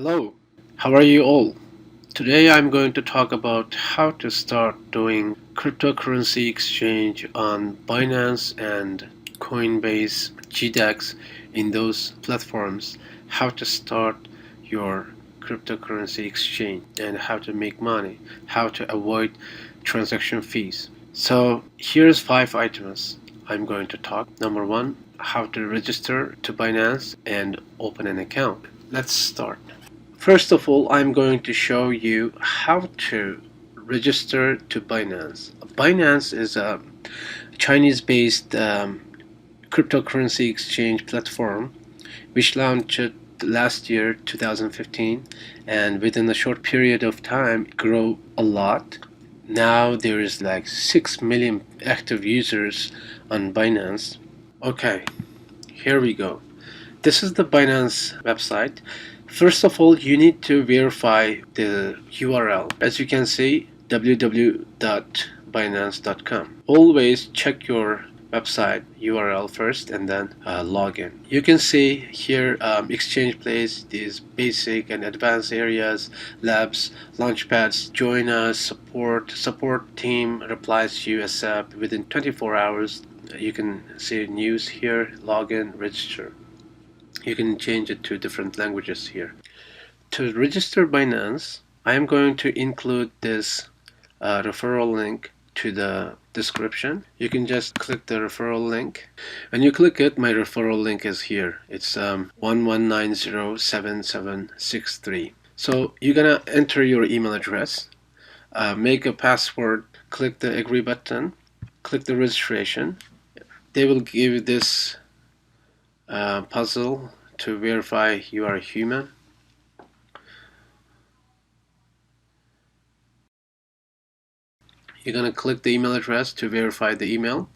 Hello, how are you all? Today I'm going to talk about how to start doing cryptocurrency exchange on Binance and Coinbase, GDEX, in those platforms, how to start your cryptocurrency exchange and how to make money, how to avoid transaction fees. So here's 5 items I'm going to talk. Number one, how to register to Binance and open an account. Let's start. First of all, I'm going to show you how to register to Binance. Binance is a Chinese-based cryptocurrency exchange platform which launched last year, 2015, and within a short period of time grew a lot. Now there is like 6 million active users on Binance. Okay, here we go. This is the Binance website. First of all, you need to verify the URL. As you can see, www.binance.com. Always check your website URL first and then log in. You can see here exchange place, these basic and advanced areas, labs, launchpads, join us, support team replies to you ASAP within 24 hours. You can see news here, login, register. You can change it to different languages here. To register Binance, I am going to include this referral link to the description. You can just click the referral link. When you click it, my referral link is here. It's 11907763. So you're gonna enter your email address, make a password, click the agree button, click the registration. They will give you this puzzle to verify you are a human. You're going to click the email address to verify the email.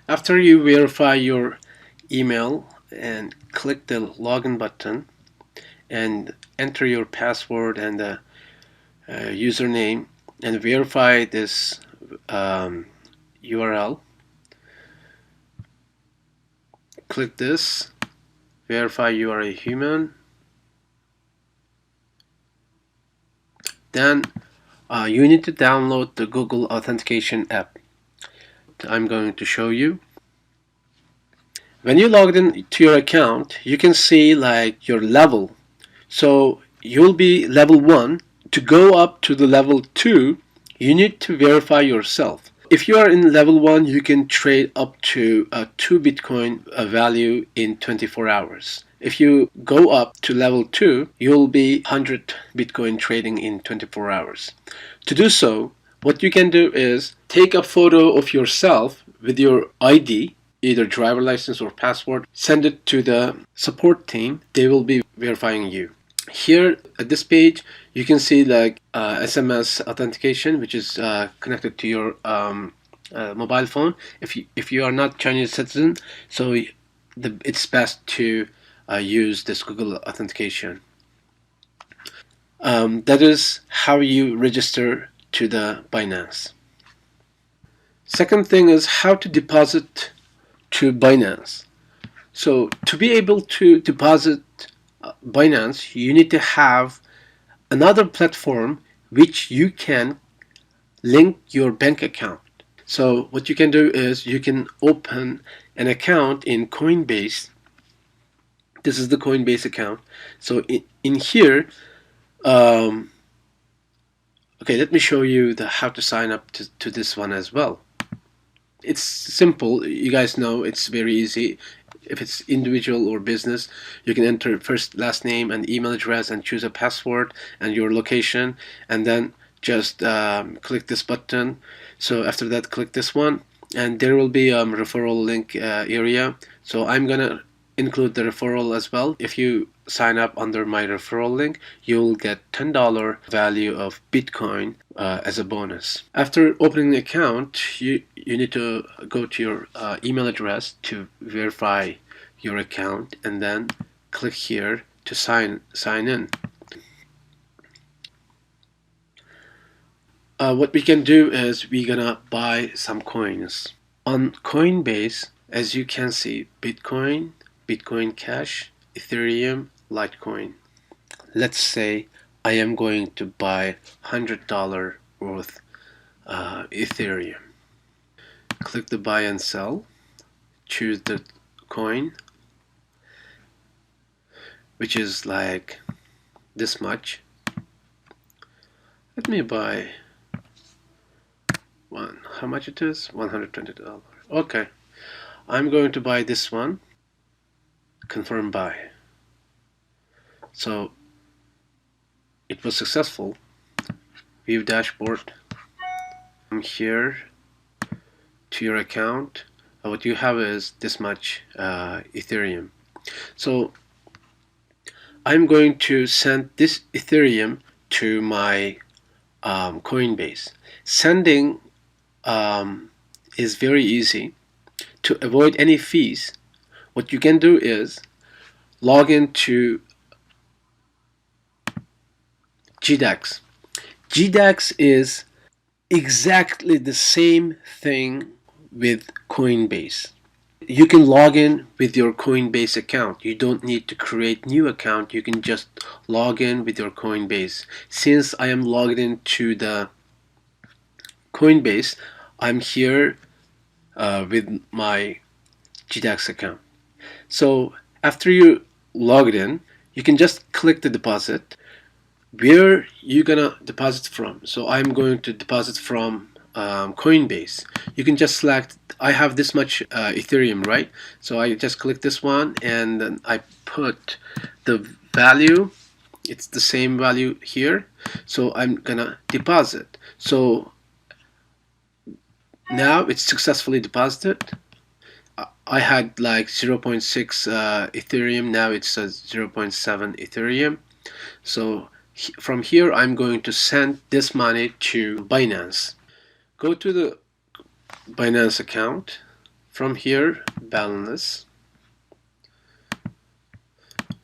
After you verify your email and click the login button and enter your password and the username and verify this URL, click this, verify you are a human. Then you need to download the Google Authentication app. I'm going to show you. When you logged in to your account, you can see like your level. So you'll be level 1. To go up to the level 2, you need to verify yourself. If you are in level 1, you can trade up to 2 Bitcoin value in 24 hours. If you go up to level 2, you'll be 100 Bitcoin trading in 24 hours. To do so, what you can do is take a photo of yourself with your ID, either driver license or passport, send it to the support team. They will be verifying you. Here at this page, you can see like SMS authentication, which is connected to your mobile phone. If you are not Chinese citizen, so it's best to use this Google authentication. That is how you register to the Binance. Second thing is how to deposit to Binance. So to be able to deposit Binance, you need to have another platform which you can link your bank account. So what you can do is you can open an account in Coinbase. This is the Coinbase account. So in here, okay, let me show you how to sign up to this one as well. It's simple. You guys know it's very easy. If it's individual or business, you can enter first, last name and email address and choose a password and your location, and then just click this button. So after that, click this one, and there will be a referral link area. So I'm gonna include the referral as well. If you sign up under my referral link, you'll get $10 value of Bitcoin as a bonus. After opening the account, you need to go to your email address to verify your account, and then click here to sign in. What we can do is we're gonna buy some coins. On Coinbase, as you can see, Bitcoin, Bitcoin Cash, Ethereum, Litecoin. let's say I am going to buy $100 worth Ethereum. Click the buy and sell, choose the coin, which is like this much. Let me buy one. How much it is? $120. Okay, I'm going to buy this one. Confirm buy. So it was successful. View dashboard. From here to your account, what you have is this much Ethereum. So I'm going to send this Ethereum to my Coinbase. Sending is very easy. To avoid any fees, what you can do is log into GDAX. GDAX is exactly the same thing with Coinbase. You can log in with your Coinbase account. You don't need to create new account. You can just log in with your Coinbase. Since I am logged into the Coinbase, I'm here with my GDAX account. So after you logged in, you can just click the deposit. Where you gonna deposit from? So I'm going to deposit from Coinbase. You can just select, I have this much Ethereum, right? So I just click this one and then I put the value. It's the same value here. So I'm gonna deposit. So now it's successfully deposited. I had like 0.6 Ethereum. Now it's 0.7 Ethereum. So from here, I'm going to send this money to Binance. Go to the Binance account. From here, balance.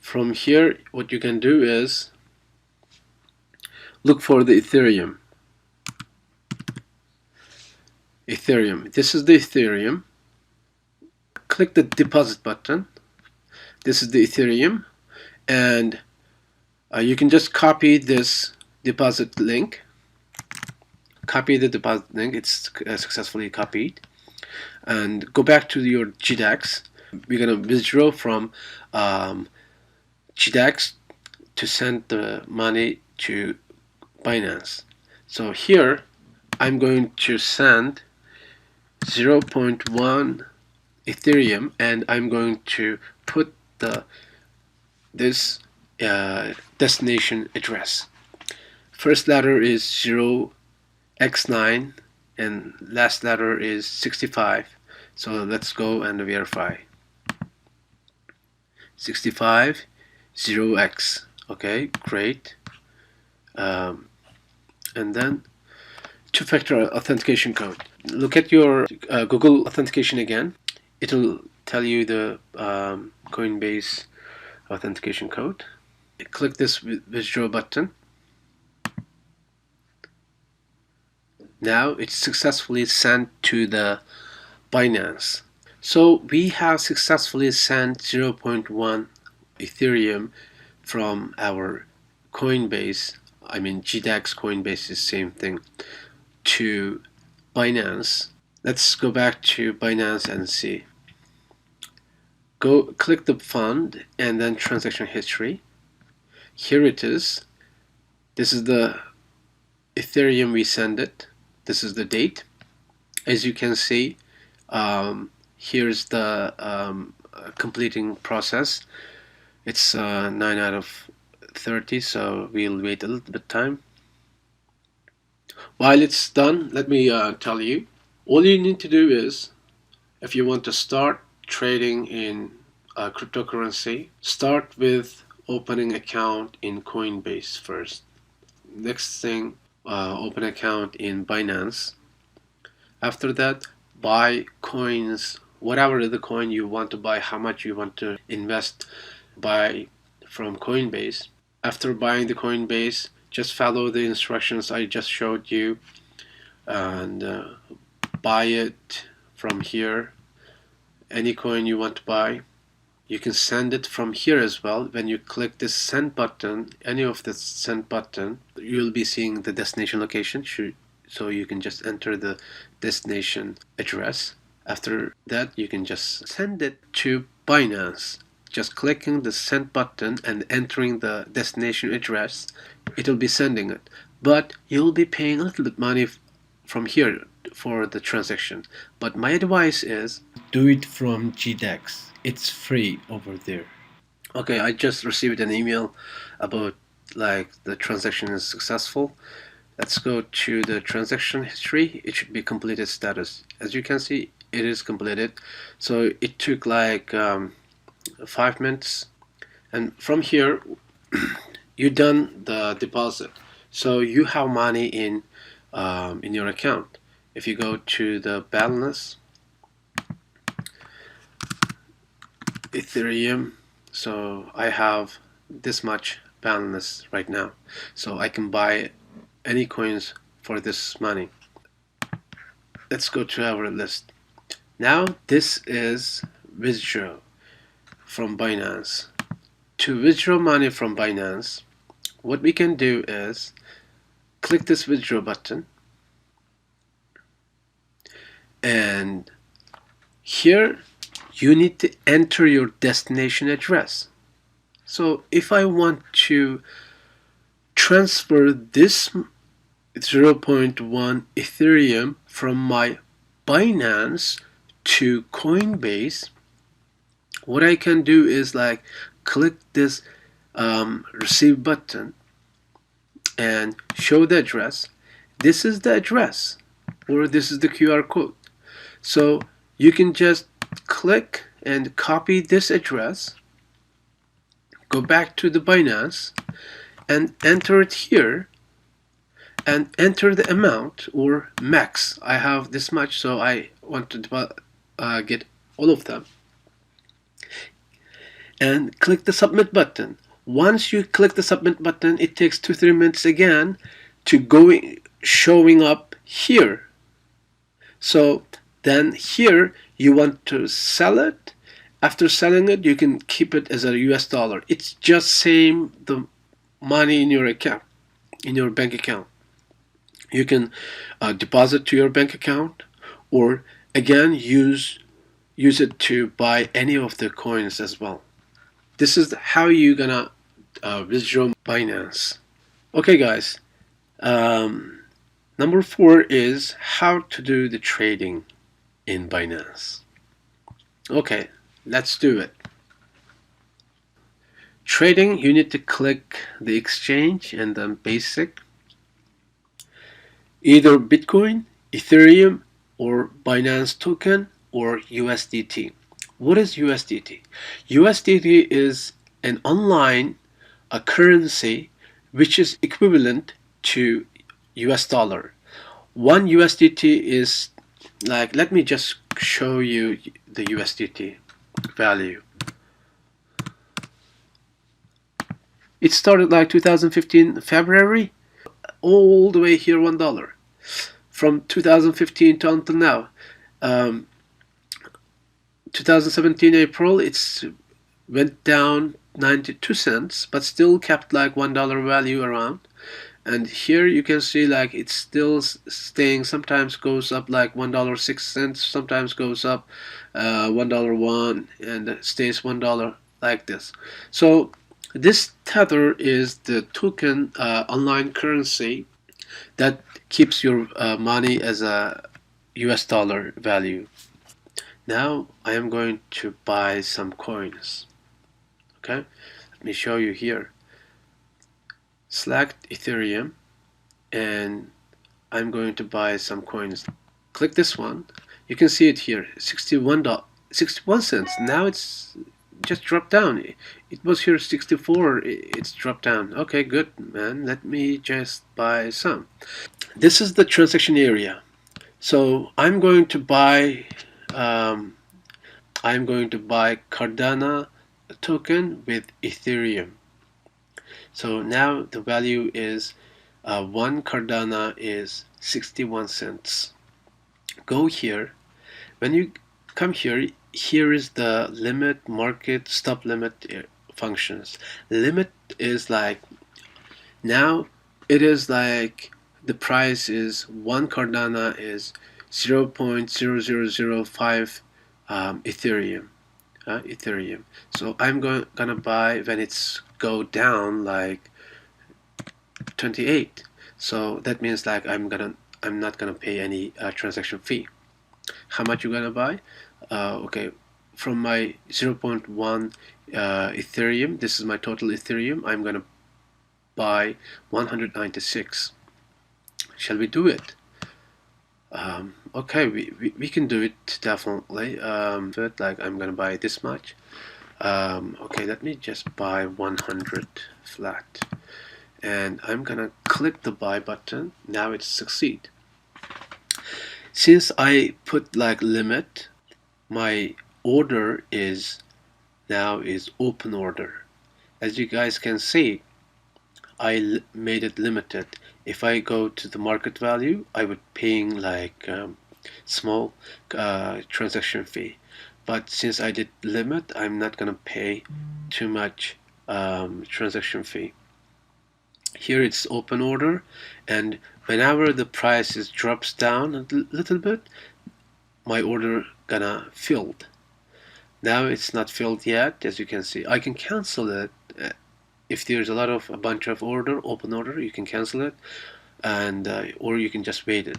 From here, what you can do is look for the Ethereum. This is the Ethereum. Click the deposit button. This is the Ethereum. And you can just copy this deposit link. Copy the deposit link. It's successfully copied. And go back to your GDAX. We're going to withdraw from GDAX to send the money to Binance. So here I'm going to send 0.1 Ethereum and I'm going to put this destination address. First letter is 0x9 and last letter is 65. So let's go and verify. 65 0x. Okay, great. And then two-factor authentication code. Look at your Google authentication again. It'll tell you the Coinbase authentication code. Click this withdraw button. Now it's successfully sent to the Binance. So we have successfully sent 0.1 Ethereum from our Coinbase, I mean GDAX Coinbase is same thing, to Binance. Let's go back to Binance and see. Go click the fund and then transaction history. Here it is. This is the Ethereum we send it. This is the date. As you can see, here's the completing process. It's 9 out of 30, so we'll wait a little bit time. While it's done, let me tell you, all you need to do is, if you want to start trading in cryptocurrency, start with opening account in Coinbase first. Next thing, open account in Binance. After that, buy coins, whatever the coin you want to buy, how much you want to invest, buy from Coinbase. After buying the Coinbase, just follow the instructions I just showed you and buy it from here, any coin you want to buy. You can send it from here as well. When you click this send button, any of the send button, you'll be seeing the destination location. So you can just enter the destination address. After that, you can just send it to Binance. Just clicking the send button and entering the destination address, it'll be sending it. But you'll be paying a little bit money from here for the transaction. But my advice is do it from GDEX. It's free over there. Okay, I just received an email about like the transaction is successful. Let's go to the transaction history. It should be completed status. As you can see, it is completed. So it took like 5 minutes, and from here you done the deposit. So you have money in your account. If you go to the balance, Ethereum, so I have this much balance right now, so I can buy any coins for this money. Let's go to our list. Now this is withdraw from Binance. To withdraw money from Binance, what we can do is click this withdraw button, and here you need to enter your destination address. So if I want to transfer this 0.1 Ethereum from my Binance to Coinbase, what I can do is like click this receive button and show the address. This is the address, or this is the QR code. So you can just click and copy this address, go back to the Binance and enter it here, and enter the amount or max. I have this much, so I want to get all of them, and click the submit button. Once you click the submit button, it takes 2-3 minutes again to showing up here. So then here you want to sell it. After selling it, you can keep it as a US dollar. It's just same the money in your account, in your bank account. You can deposit to your bank account, or again use it to buy any of the coins as well. This is how you're gonna withdraw Binance. Okay guys, number 4 is how to do the trading in Binance. Okay, let's do it. Trading, you need to click the exchange and then basic, either Bitcoin, Ethereum, or Binance token, or USDT. What is USDT? USDT is an online currency which is equivalent to US dollar. One USDT is like, let me just show you the USDT value. It started like 2015 February, all the way here $1. From 2015 to until now, 2017 April, it's went down 92 cents, but still kept like $1 value around. And here you can see like it's still staying. Sometimes goes up like $1.06, sometimes goes up $1.01, and stays $1 like this. So this Tether is the token online currency that keeps your money as a US dollar value. Now I am going to buy some coins. Okay, let me show you here. Select Ethereum, and I'm going to buy some coins. Click this one. You can see it here, 61 cents. Now it's just dropped down. It was here 64. It's dropped down. Okay, good, man. Let me just buy some. This is the transaction area. So I'm going to buy Cardano token with Ethereum. So now the value is 1 Cardano is 61 cents. Go here. When you come here, here is the limit, market, stop limit functions. Limit is like, now it is like the price is one Cardano is 0.0005 Ethereum. Ethereum. So I'm gonna buy when it's go down like 28. So that means like I'm not gonna pay any transaction fee. How much you gonna buy? Okay, from my zero point 0.1 Ethereum, this is my total Ethereum. I'm gonna buy 196. Shall we do it? Okay, we can do it definitely. But like I'm gonna buy this much. Okay, let me just buy 100 flat, and I'm gonna click the buy button. Now it's succeed. Since I put like limit, my order is now is open order. As you guys can see, I made it limited. If I go to the market value, I would paying like small transaction fee. But since I did limit, I'm not gonna pay too much transaction fee. Here it's open order, and whenever the prices drops down a little bit, my order gonna filled. Now it's not filled yet, as you can see. I can cancel it. If there's a bunch of open order, you can cancel it, and or you can just wait it.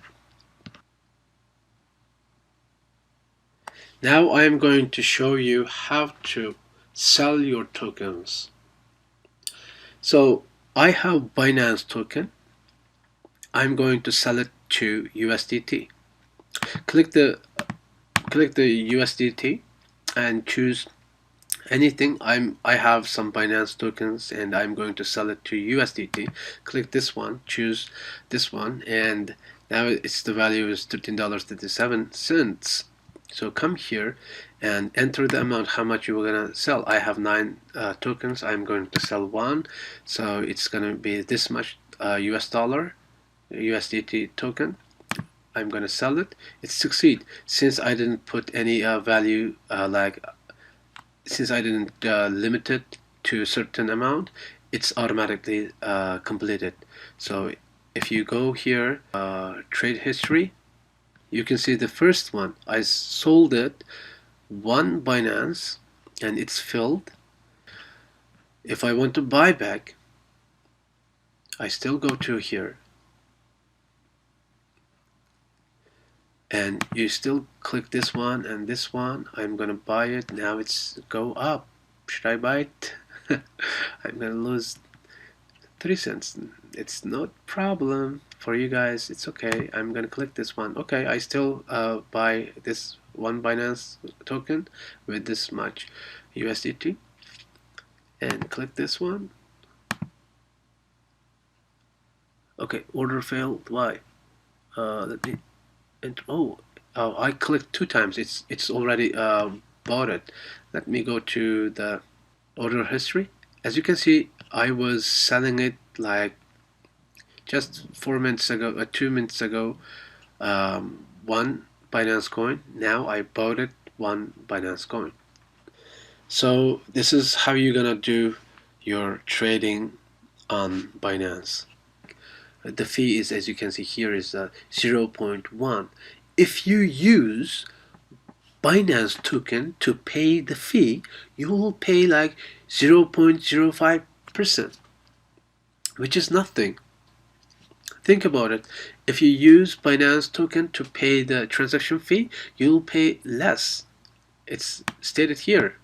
Now I am going to show you how to sell your tokens. So I have Binance token. I'm going to sell it to USDT. Click the USDT and choose anything. I have some Binance tokens and I'm going to sell it to USDT. Click this one, choose this one, and now it's the value is $13.37. So come here and enter the amount how much you are gonna sell. I have 9 tokens. I'm going to sell one, so it's gonna be this much US dollar USDT token. I'm gonna sell it. It succeed since I didn't put any value since I didn't limit it to a certain amount, it's automatically completed. So if you go here, trade history, you can see the first one. I sold it one Binance and it's filled. If I want to buy back, I still go to here. And you still click this one and this one. I'm gonna buy it. Now it's go up. Should I buy it? I'm gonna lose 3 cents. It's not problem for you guys. It's okay. I'm gonna click this one. Okay, I still buy this one Binance token with this much USDT and click this one. Okay, order failed. Why? Let me enter. Oh, I clicked 2 times. It's already bought it. Let me go to the order history. As you can see, I was selling it like just 4 minutes ago, 2 minutes ago, one Binance coin. Now I bought it one Binance coin. So this is how you're gonna do your trading on Binance. The fee is, as you can see here, is 0.1. If you use Binance token to pay the fee, you will pay like 0.05%, which is nothing. Think about it. If you use Binance token to pay the transaction fee, you'll pay less. It's stated here.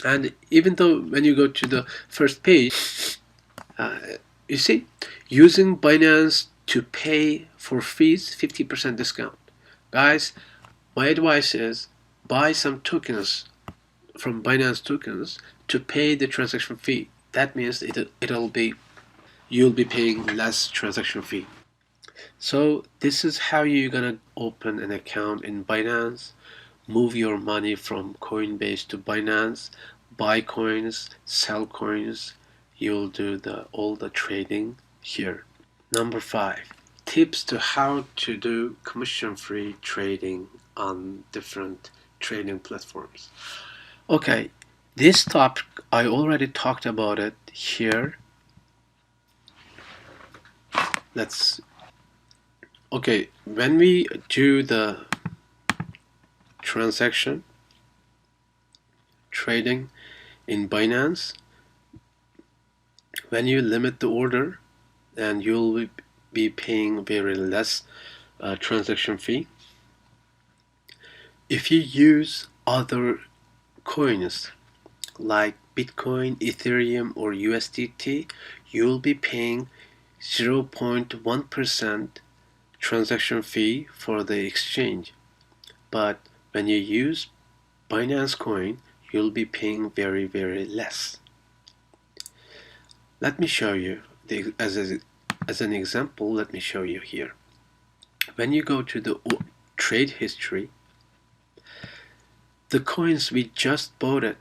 And even though when you go to the first page, you see, using Binance to pay for fees, 50% discount. Guys, my advice is buy some tokens from Binance tokens to pay the transaction fee. That means you'll be paying less transaction fee. So this is how you're gonna open an account in Binance, move your money from Coinbase to Binance, buy coins, sell coins. You'll do all the trading here. Number 5, tips to how to do commission-free trading on different trading platforms. Okay, this topic I already talked about it here. Okay, when we do the transaction trading in Binance, when you limit the order, and you'll be paying very less transaction fee. If you use other coins like Bitcoin, Ethereum, or USDT, you'll be paying 0.1% transaction fee for the exchange. But when you use Binance Coin, you'll be paying very, very less. Let me show you, as an example, let me show you here. When you go to the trade history, the coins we just bought it,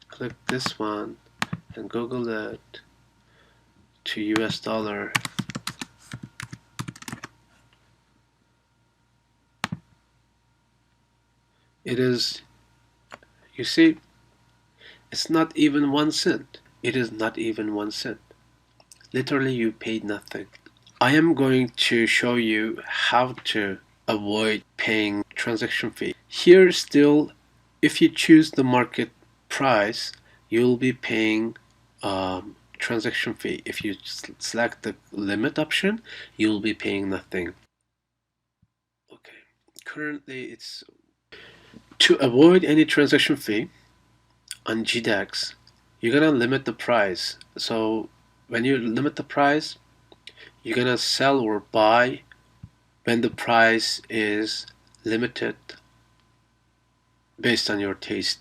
click this one and Google it to US dollar. It is, you see, it's not even 1 cent. It is not even 1 cent. Literally, you paid nothing. I am going to show you how to avoid paying transaction fee. Here still, if you choose the market price, you'll be paying transaction fee. If you select the limit option, you'll be paying nothing. Okay, currently it's to avoid any transaction fee on GDAX, you're gonna limit the price. So when you limit the price, you're gonna sell or buy when the price is limited based on your taste.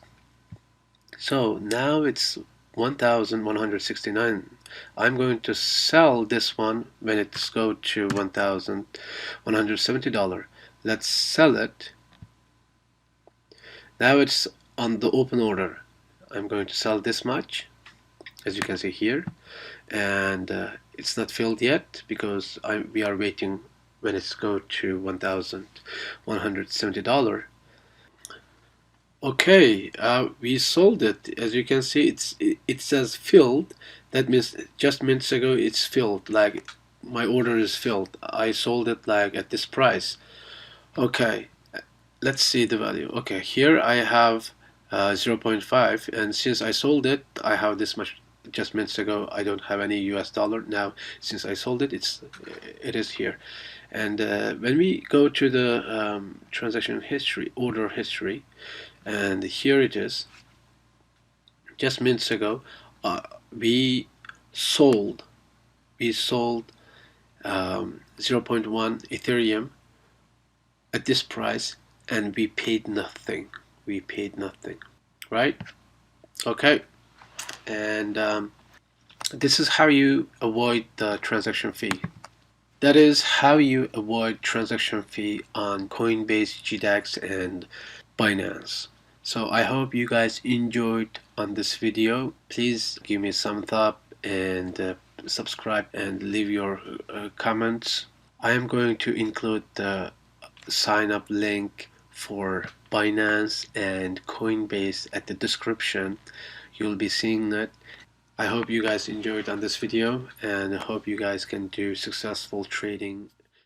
So now it's 1,169. I'm going to sell this one when it's go to $1,170. Let's sell it. Now it's on the open order. I'm going to sell this much, as you can see here, and it's not filled yet because we are waiting when it's go to $1,170. Okay, we sold it. As you can see, it says filled. That means just minutes ago it's filled. Like my order is filled. I sold it like at this price. Okay, let's see the value. Okay, here I have 0.5, and since I sold it, I have this much just minutes ago. I don't have any US dollar now. Since I sold it, it is here. And when we go to the transaction history, order history, and here it is. Just minutes ago, we sold 0.1 Ethereum at this price, and we paid nothing. We paid nothing, right? Okay, and this is how you avoid the transaction fee. That is how you avoid transaction fee on Coinbase, GDAX, and Binance. So I hope you guys enjoyed on this video. Please give me a thumbs up and subscribe and leave your comments. I am going to include the sign up link for Binance and Coinbase at the description. You'll be seeing that. I hope you guys enjoyed on this video, and I hope you guys can do successful trading